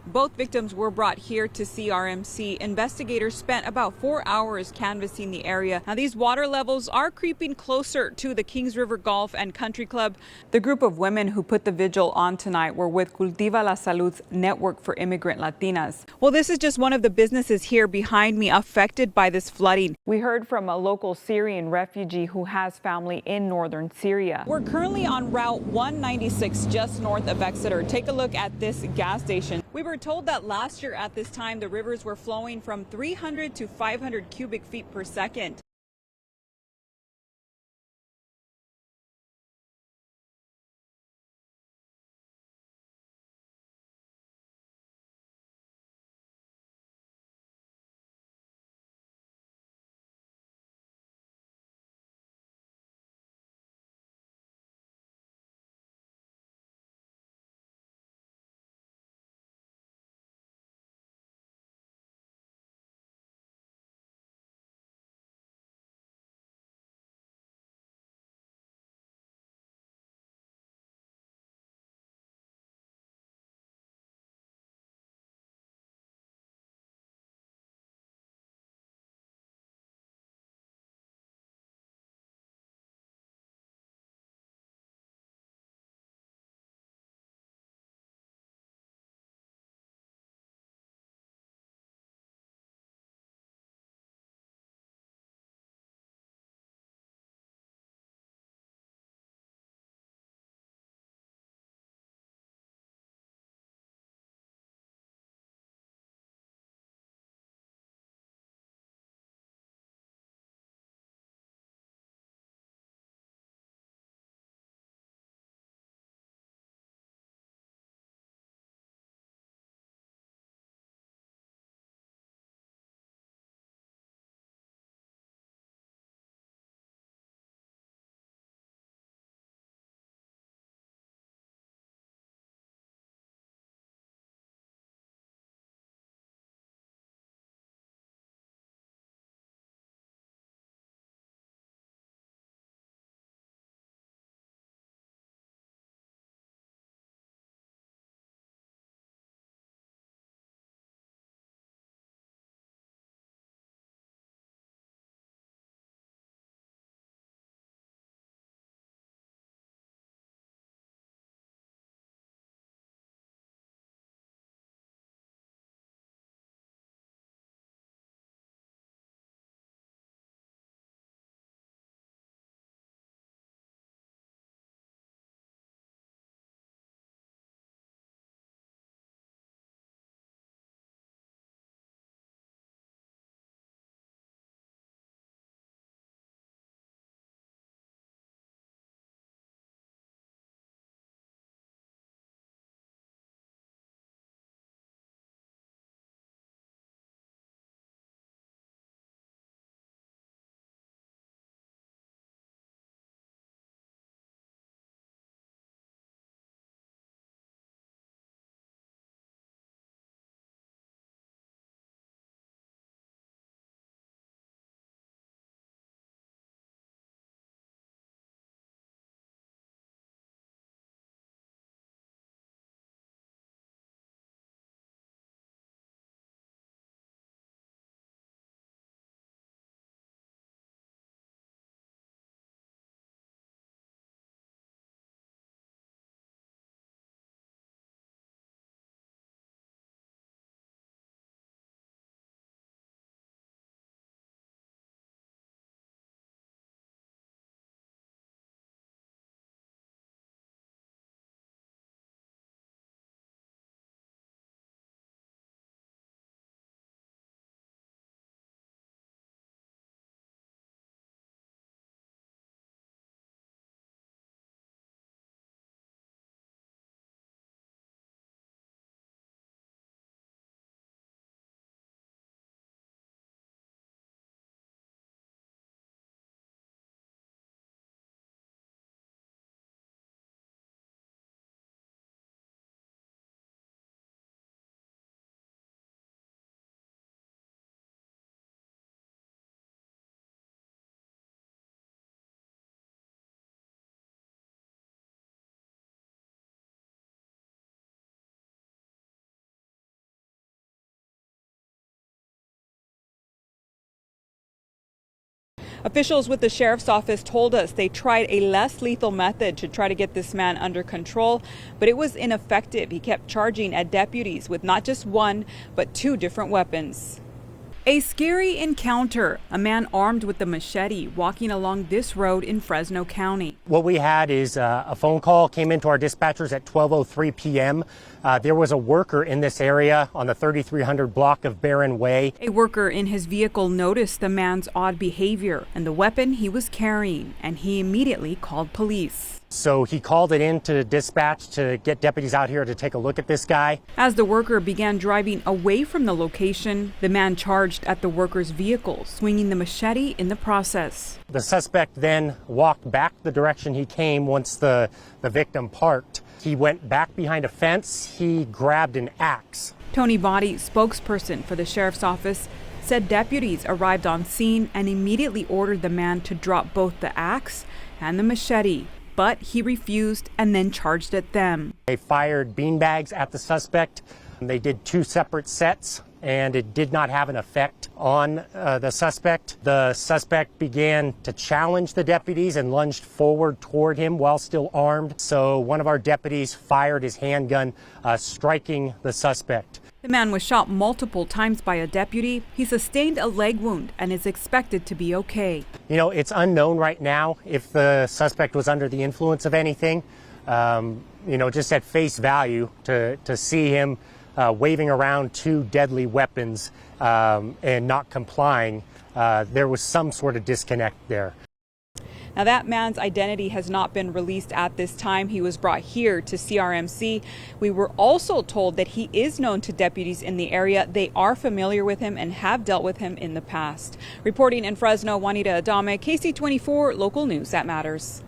Both victims were brought here to CRMC. Investigators spent about 4 hours canvassing the area. Now, these water levels are creeping closer to the Kings River Golf and Country Club. The group of women who put the vigil on tonight were with Cultiva la Salud's Network for Immigrant Latinas. Well, this is just one of the businesses here behind me affected by this flooding. We heard from a local Syrian refugee who has family in northern Syria. We're currently on Route 196 just north of Exeter. Take a look at this gas station. We were told that last year at this time the rivers were flowing from 300 to 500 cubic feet per second. Officials with the sheriff's office told us they tried a less lethal method to try to get this man under control, but it was ineffective. He kept charging at deputies with not just one, but two different weapons. A scary encounter. A man armed with a machete walking along this road in Fresno County. What we had is a phone call came into our dispatchers at 12:03 p.m. There was a worker in this area on the 3300 block of Barron Way. A worker in his vehicle noticed the man's odd behavior and the weapon he was carrying, and he immediately called police. So he called it in to dispatch to get deputies out here to take a look at this guy. As the worker began driving away from the location, the man charged at the worker's vehicle, swinging the machete in the process. The suspect then walked back the direction he came once the victim parked. He went back behind a fence. He grabbed an axe. Tony Botti, spokesperson for the sheriff's office, said deputies arrived on scene and immediately ordered the man to drop both the axe and the machete. But he refused and then charged at them. They fired beanbags at the suspect. They did two separate sets, and it did not have an effect on the suspect. The suspect began to challenge the deputies and lunged forward toward him while still armed. So one of our deputies fired his handgun, striking the suspect. The man was shot multiple times by a deputy. He sustained a leg wound and is expected to be okay. You know, it's unknown right now if the suspect was under the influence of anything. Just at face value, to see him waving around two deadly weapons and not complying, there was some sort of disconnect there. Now, that man's identity has not been released at this time. He was brought here to CRMC. We were also told that he is known to deputies in the area. They are familiar with him and have dealt with him in the past. Reporting in Fresno, Juanita Adame, KC24, local news that matters.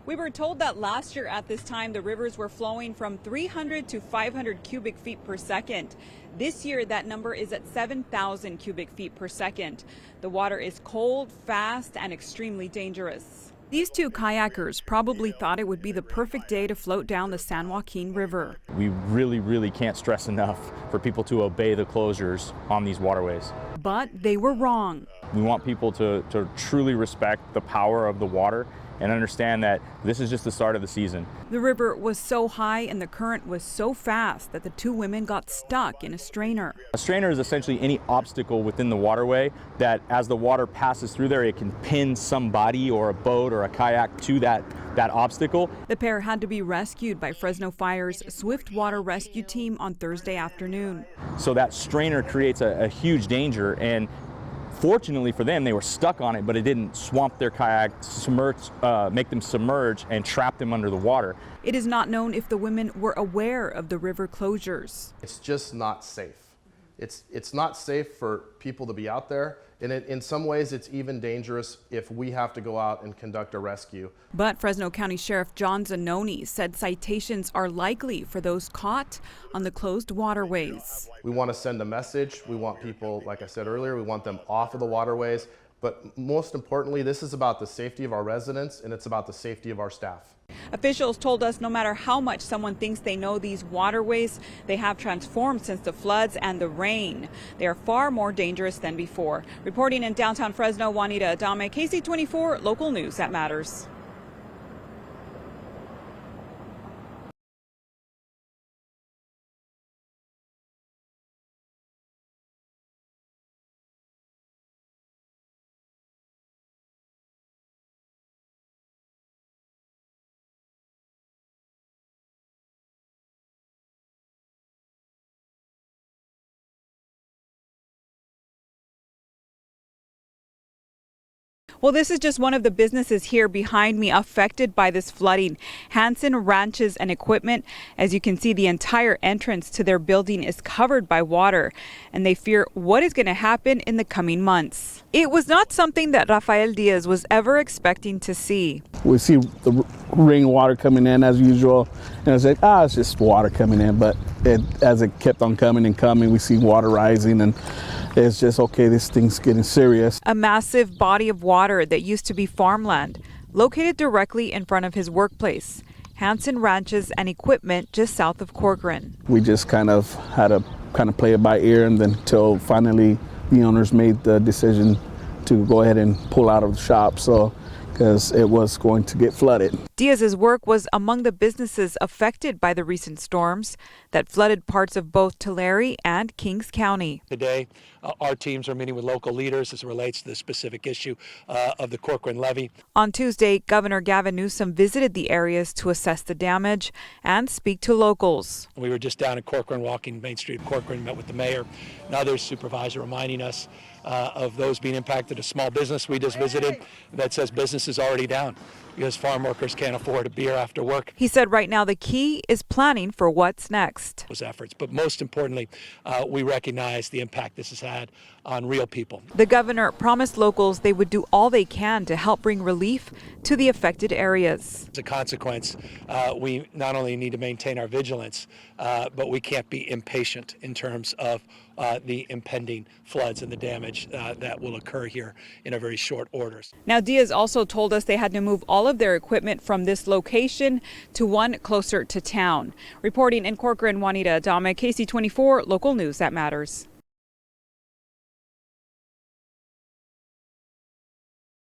We were told that last year at this time, the rivers were flowing from 300 to 500 cubic feet per second. This year, that number is at 7,000 cubic feet per second. The water is cold, fast, and extremely dangerous. These two kayakers probably thought it would be the perfect day to float down the San Joaquin River. We really can't stress enough for people to obey the closures on these waterways. But they were wrong. We want people to truly respect the power of the water and understand that this is just the start of the season. The river was so high and the current was so fast that the two women got stuck in a strainer. A strainer is essentially any obstacle within the waterway that as the water passes through there, it can pin somebody or a boat or a kayak to that obstacle. The pair had to be rescued by Fresno Fire's swift water rescue team on Thursday afternoon. So that strainer creates a huge danger, and fortunately for them, they were stuck on it, but it didn't swamp their kayak, make them submerge and trap them under the water. It is not known if the women were aware of the river closures. It's just not safe. It's not safe for people to be out there, and in some ways it's even dangerous if we have to go out and conduct a rescue. But Fresno County Sheriff John Zanoni said citations are likely for those caught on the closed waterways. We want to send a message. We want people, like I said earlier, we want them off of the waterways. But most importantly, this is about the safety of our residents, and it's about the safety of our staff. Officials told us no matter how much someone thinks they know these waterways, they have transformed since the floods and the rain. They are far more dangerous than before. Reporting in downtown Fresno, Juanita Adame, KC24, local news that matters. Well, this is just one of the businesses here behind me affected by this flooding. Hanson Ranches and Equipment. As you can see, the entire entrance to their building is covered by water, and they fear what is going to happen in the coming months. It was not something that Rafael Diaz was ever expecting to see. We see the rainwater coming in as usual, and I was like, it's just water coming in. But as it kept on coming and coming, we see water rising, and it's just, okay, this thing's getting serious. A massive body of water that used to be farmland, located directly in front of his workplace, Hanson Ranches and Equipment, just south of Corcoran. We just kind of had to kind of play it by ear, and then until finally the owners made the decision to go ahead and pull out of the shop, so because it was going to get flooded. Diaz's work was among the businesses affected by the recent storms that flooded parts of both Tulare and Kings County. Today, our teams are meeting with local leaders as it relates to the specific issue of the Corcoran levee. On Tuesday, Governor Gavin Newsom visited the areas to assess the damage and speak to locals. We were just down in Corcoran, walking Main Street of Corcoran, met with the mayor and other supervisor, reminding us of those being impacted. A small business we just visited that says business is already down because farm workers can't afford a beer after work. He said right now the key is planning for what's next. Those efforts, but most importantly, we recognize the impact this has had on real people. The governor promised locals they would do all they can to help bring relief to the affected areas. As a consequence, we not only need to maintain our vigilance, but we can't be impatient in terms of the impending floods and the damage that will occur here in a very short order. Now, Diaz also told us they had to move all of their equipment from this location to one closer to town. Reporting in Corcoran, Juanita, KC24, local news that matters.